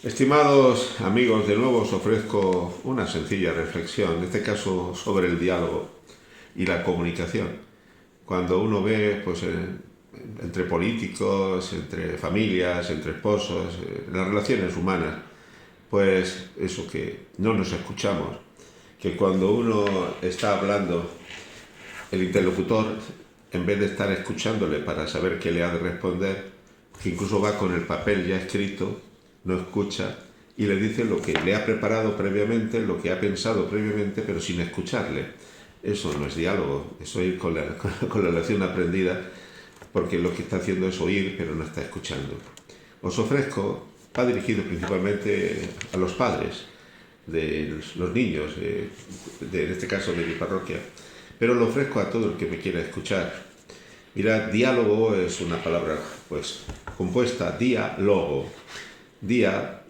Estimados amigos, de nuevo os ofrezco una sencilla reflexión, en este caso sobre el diálogo y la comunicación. Cuando uno ve, pues, entre políticos, entre familias, entre esposos, las relaciones humanas, pues eso, que no nos escuchamos, que cuando uno está hablando, el interlocutor, en vez de estar escuchándole para saber qué le ha de responder, que incluso va con el papel ya escrito, no escucha y le dice lo que le ha preparado previamente, lo que ha pensado previamente, pero sin escucharle. Eso no es diálogo, eso es ir con la lección aprendida, porque lo que está haciendo es oír, pero no está escuchando. Os ofrezco, va dirigido principalmente a los padres de los niños, en este caso de mi parroquia, pero lo ofrezco a todo el que me quiera escuchar. Mira, diálogo es una palabra, pues, compuesta, diálogo. Día,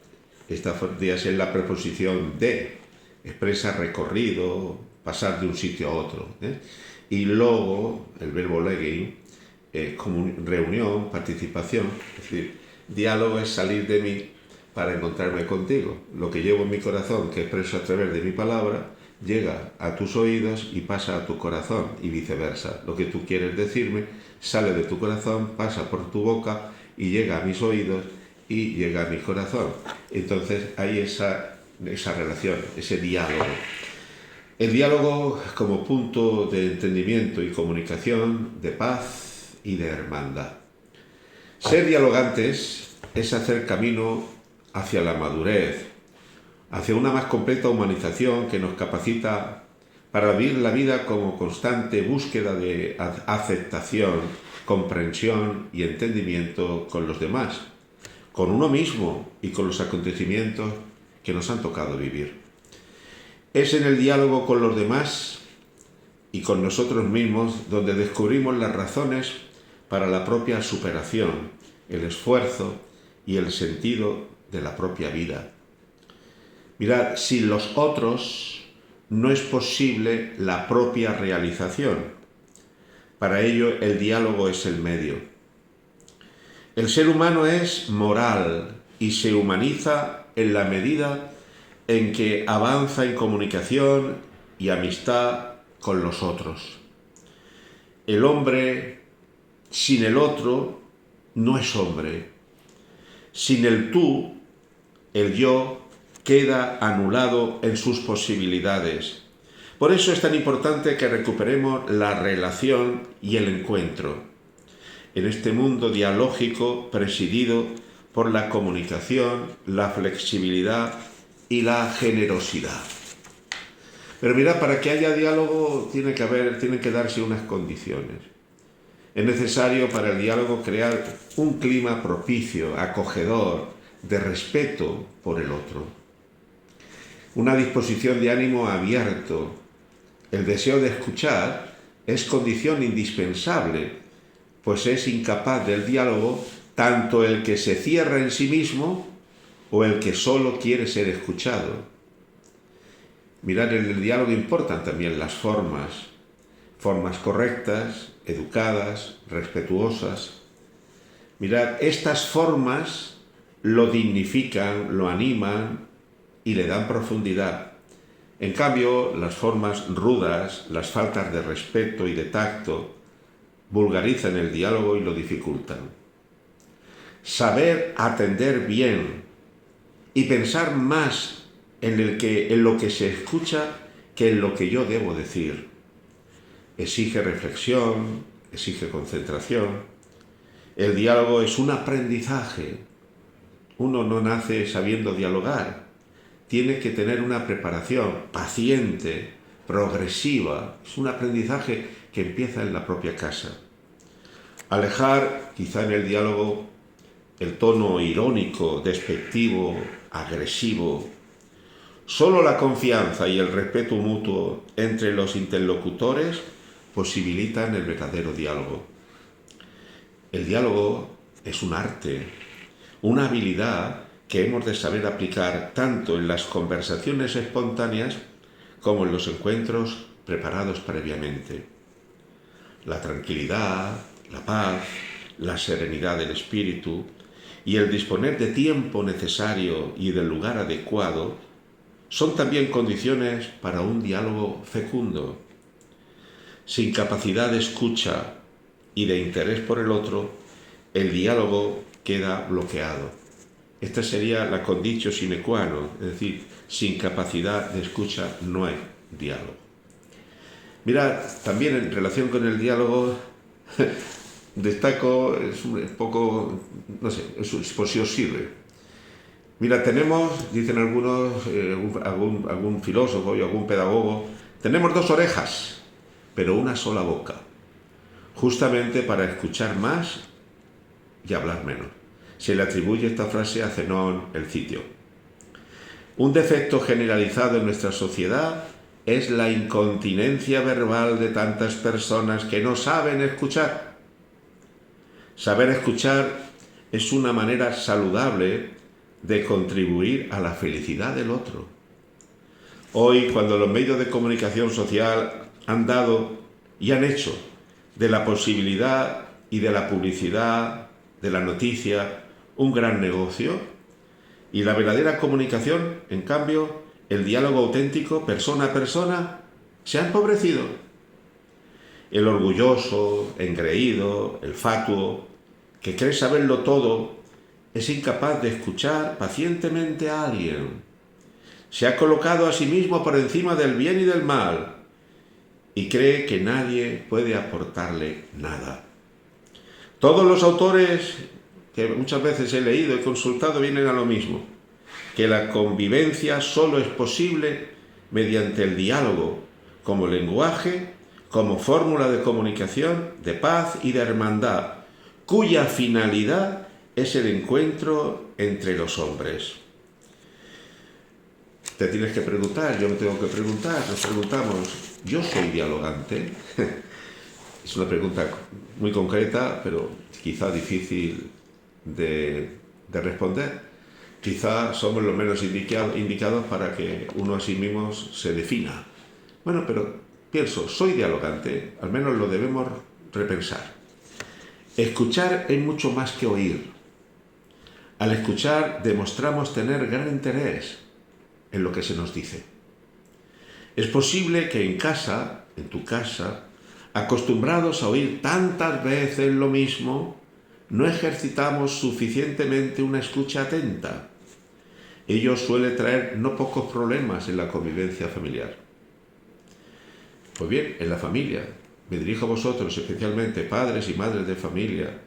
día es la preposición de, expresa recorrido, pasar de un sitio a otro. Y logo, el verbo legei, como reunión, participación, es decir, diálogo es salir de mí para encontrarme contigo. Lo que llevo en mi corazón, que expreso a través de mi palabra, llega a tus oídos y pasa a tu corazón, y viceversa. Lo que tú quieres decirme sale de tu corazón, pasa por tu boca y llega a mis oídos y llega a mi corazón. Entonces hay esa relación, ese diálogo. El diálogo como punto de entendimiento y comunicación, de paz y de hermandad. Ser dialogantes es hacer camino hacia la madurez, hacia una más completa humanización que nos capacita para vivir la vida como constante búsqueda de aceptación, comprensión y entendimiento con los demás, con uno mismo y con los acontecimientos que nos han tocado vivir. Es en el diálogo con los demás y con nosotros mismos donde descubrimos las razones para la propia superación, el esfuerzo y el sentido de la propia vida. Mirad, sin los otros no es posible la propia realización. Para ello el diálogo es el medio. El ser humano es moral y se humaniza en la medida en que avanza en comunicación y amistad con los otros. El hombre sin el otro no es hombre. Sin el tú, el yo queda anulado en sus posibilidades. Por eso es tan importante que recuperemos la relación y el encuentro en este mundo dialógico presidido por la comunicación, la flexibilidad y la generosidad. Pero mira, para que haya diálogo tienen que darse unas condiciones. Es necesario para el diálogo crear un clima propicio, acogedor, de respeto por el otro. Una disposición de ánimo abierto. El deseo de escuchar es condición indispensable, pues es incapaz del diálogo tanto el que se cierra en sí mismo o el que solo quiere ser escuchado. Mirad, en el diálogo importan también las formas correctas, educadas, respetuosas. Mirad, estas formas lo dignifican, lo animan y le dan profundidad. En cambio, las formas rudas, las faltas de respeto y de tacto, vulgarizan el diálogo y lo dificultan. Saber atender bien y pensar más en lo que se escucha que en lo que yo debo decir. Exige reflexión, exige concentración. El diálogo es un aprendizaje. Uno no nace sabiendo dialogar. Tiene que tener una preparación paciente, progresiva. Es un aprendizaje que empieza en la propia casa. Alejar, quizá en el diálogo, el tono irónico, despectivo, agresivo. Solo la confianza y el respeto mutuo entre los interlocutores posibilitan el verdadero diálogo. El diálogo es un arte, una habilidad que hemos de saber aplicar tanto en las conversaciones espontáneas como en los encuentros preparados previamente. La tranquilidad, la paz, la serenidad del espíritu y el disponer de tiempo necesario y del lugar adecuado son también condiciones para un diálogo fecundo. Sin capacidad de escucha y de interés por el otro, el diálogo queda bloqueado. Esta sería la conditio sine qua non, es decir, sin capacidad de escucha no hay diálogo. Mirad, también en relación con el diálogo, destaco, es un poco, no sé, por si os sirve. Mira, tenemos, dicen algunos, algún filósofo y algún pedagogo, tenemos 2 orejas, pero una sola boca, justamente para escuchar más y hablar menos. Se le atribuye esta frase a Zenón el Citio. Un defecto generalizado en nuestra sociedad es la incontinencia verbal de tantas personas que no saben escuchar. Saber escuchar es una manera saludable de contribuir a la felicidad del otro. Hoy, cuando los medios de comunicación social han dado y han hecho de la posibilidad y de la publicidad, de la noticia, un gran negocio, y la verdadera comunicación, en cambio, el diálogo auténtico, persona a persona, se ha empobrecido. El orgulloso, engreído, el fatuo, que cree saberlo todo, es incapaz de escuchar pacientemente a alguien. Se ha colocado a sí mismo por encima del bien y del mal y cree que nadie puede aportarle nada. Todos los autores que muchas veces he leído y consultado vienen a lo mismo, que la convivencia solo es posible mediante el diálogo como lenguaje, como fórmula de comunicación, de paz y de hermandad, cuya finalidad es el encuentro entre los hombres. Te tienes que preguntar, yo me tengo que preguntar, nos preguntamos, ¿yo soy dialogante? Es una pregunta muy concreta, pero quizá difícil de responder. Quizá somos los menos indicados para que uno a sí mismo se defina. Bueno, pero pienso, ¿soy dialogante? Al menos lo debemos repensar. Escuchar es mucho más que oír. Al escuchar demostramos tener gran interés en lo que se nos dice. Es posible que en casa, en tu casa, acostumbrados a oír tantas veces lo mismo, no ejercitamos suficientemente una escucha atenta. Ello suele traer no pocos problemas en la convivencia familiar. Pues bien, en la familia, me dirijo a vosotros, especialmente padres y madres de familia,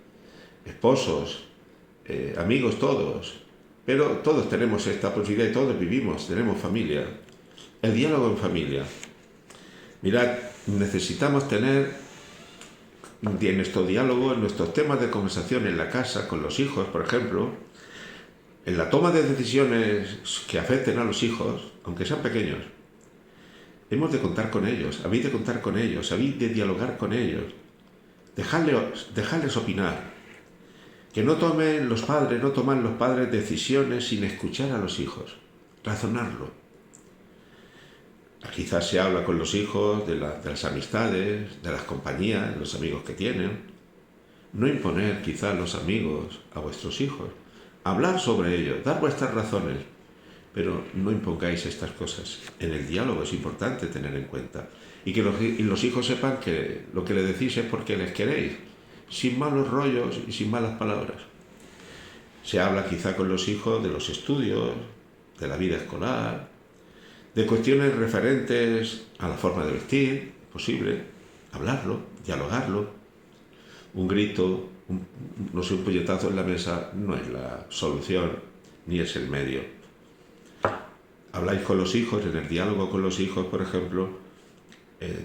esposos, amigos todos, pero todos tenemos esta posibilidad y todos vivimos, tenemos familia. El diálogo en familia. Mirad, necesitamos tener en nuestro diálogo, en nuestros temas de conversación en la casa, con los hijos, por ejemplo, en la toma de decisiones que afecten a los hijos, aunque sean pequeños, hemos de contar con ellos, habéis de contar con ellos, habéis de dialogar con ellos, dejarles opinar. Que no toman los padres decisiones sin escuchar a los hijos, razonarlo. Quizás se habla con los hijos de las amistades, de las compañías, de los amigos que tienen. No imponer quizás los amigos a vuestros hijos. Hablar sobre ellos, dar vuestras razones, pero no impongáis estas cosas. En el diálogo es importante tener en cuenta. Y que los hijos sepan que lo que le decís es porque les queréis, sin malos rollos y sin malas palabras. Se habla quizá con los hijos de los estudios, de la vida escolar, de cuestiones referentes a la forma de vestir, posible, hablarlo, dialogarlo. Un grito, un puñetazo en la mesa no es la solución, ni es el medio. Habláis con los hijos, en el diálogo con los hijos, por ejemplo,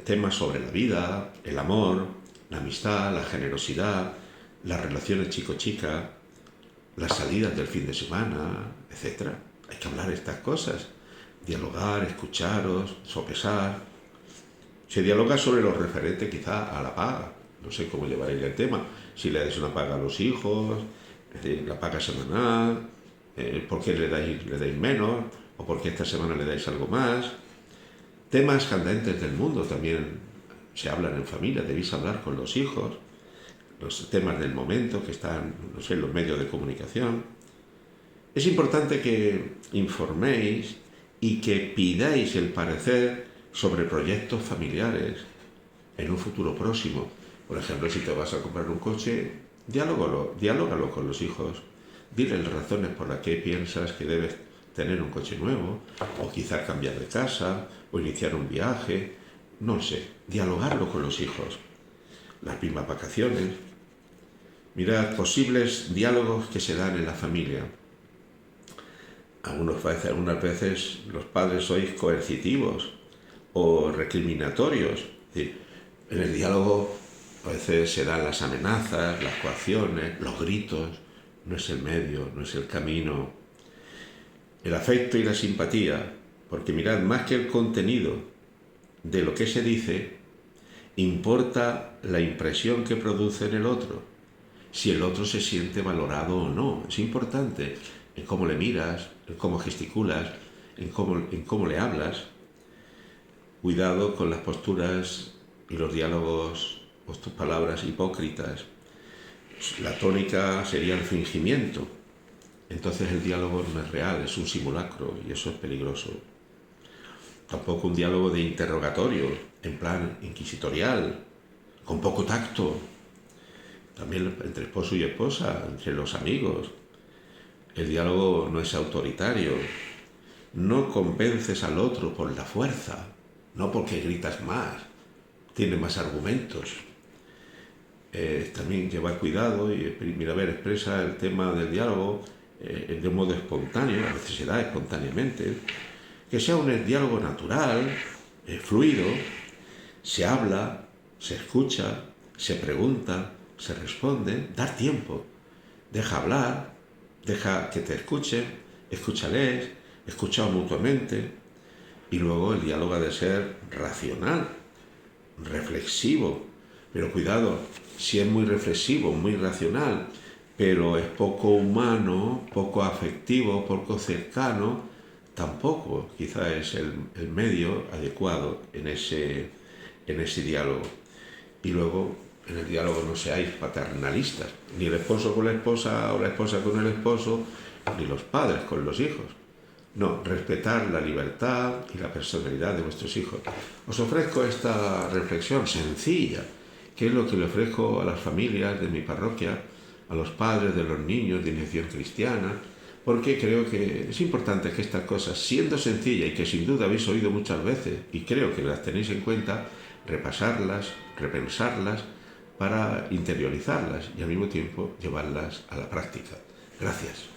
temas sobre la vida, el amor, la amistad, la generosidad, las relaciones chico-chica, las salidas del fin de semana, etc. Hay que hablar de estas cosas. Dialogar, escucharos, sopesar. Se dialoga sobre lo referente quizá a la paga. No sé cómo llevaréis el tema. Si le dais una paga a los hijos, la paga semanal, por qué le dais menos, o por qué esta semana le dais algo más. Temas candentes del mundo también se hablan en familia, debéis hablar con los hijos. los temas del momento que están, no sé, en los medios de comunicación. Es importante que informéis y que pidáis el parecer sobre proyectos familiares en un futuro próximo. Por ejemplo, si te vas a comprar un coche, dialógalo con los hijos. Dile las razones por las que piensas que debes tener un coche nuevo, o quizás cambiar de casa, o iniciar un viaje, no sé, dialogarlo con los hijos. Las mismas vacaciones. Mirad, posibles diálogos que se dan en la familia. Algunas veces los padres sois coercitivos o recriminatorios. Es decir, en el diálogo a veces se dan las amenazas, las coacciones, los gritos. No es el medio, no es el camino. El afecto y la simpatía, porque mirad, más que el contenido de lo que se dice, importa la impresión que produce en el otro, si el otro se siente valorado o no. Es importante en cómo le miras, en cómo gesticulas, en cómo le hablas. Cuidado con las posturas y los diálogos o tus palabras hipócritas. La tónica sería el fingimiento. Entonces el diálogo no es real, es un simulacro y eso es peligroso. Tampoco un diálogo de interrogatorio, en plan inquisitorial, con poco tacto. También entre esposo y esposa, entre los amigos. El diálogo no es autoritario. No convences al otro por la fuerza, no porque gritas más, tiene más argumentos. También llevar cuidado y mira, a ver, expresa el tema del diálogo de un modo espontáneo, a veces se da espontáneamente, que sea un diálogo natural, fluido, se habla, se escucha, se pregunta, se responde, dar tiempo, deja hablar, deja que te escuchen, escúchales, escuchaos mutuamente, y luego el diálogo ha de ser racional, reflexivo, pero cuidado, si es muy reflexivo, muy racional, pero es poco humano, poco afectivo, poco cercano, tampoco quizá es el medio adecuado en ese diálogo. Y luego, en el diálogo no seáis paternalistas, ni el esposo con la esposa o la esposa con el esposo, ni los padres con los hijos. No, respetar la libertad y la personalidad de vuestros hijos. Os ofrezco esta reflexión sencilla, que es lo que le ofrezco a las familias de mi parroquia, a los padres de los niños de iniciación cristiana, porque creo que es importante que estas cosas, siendo sencillas y que sin duda habéis oído muchas veces, y creo que las tenéis en cuenta, repasarlas, repensarlas, para interiorizarlas y al mismo tiempo llevarlas a la práctica. Gracias.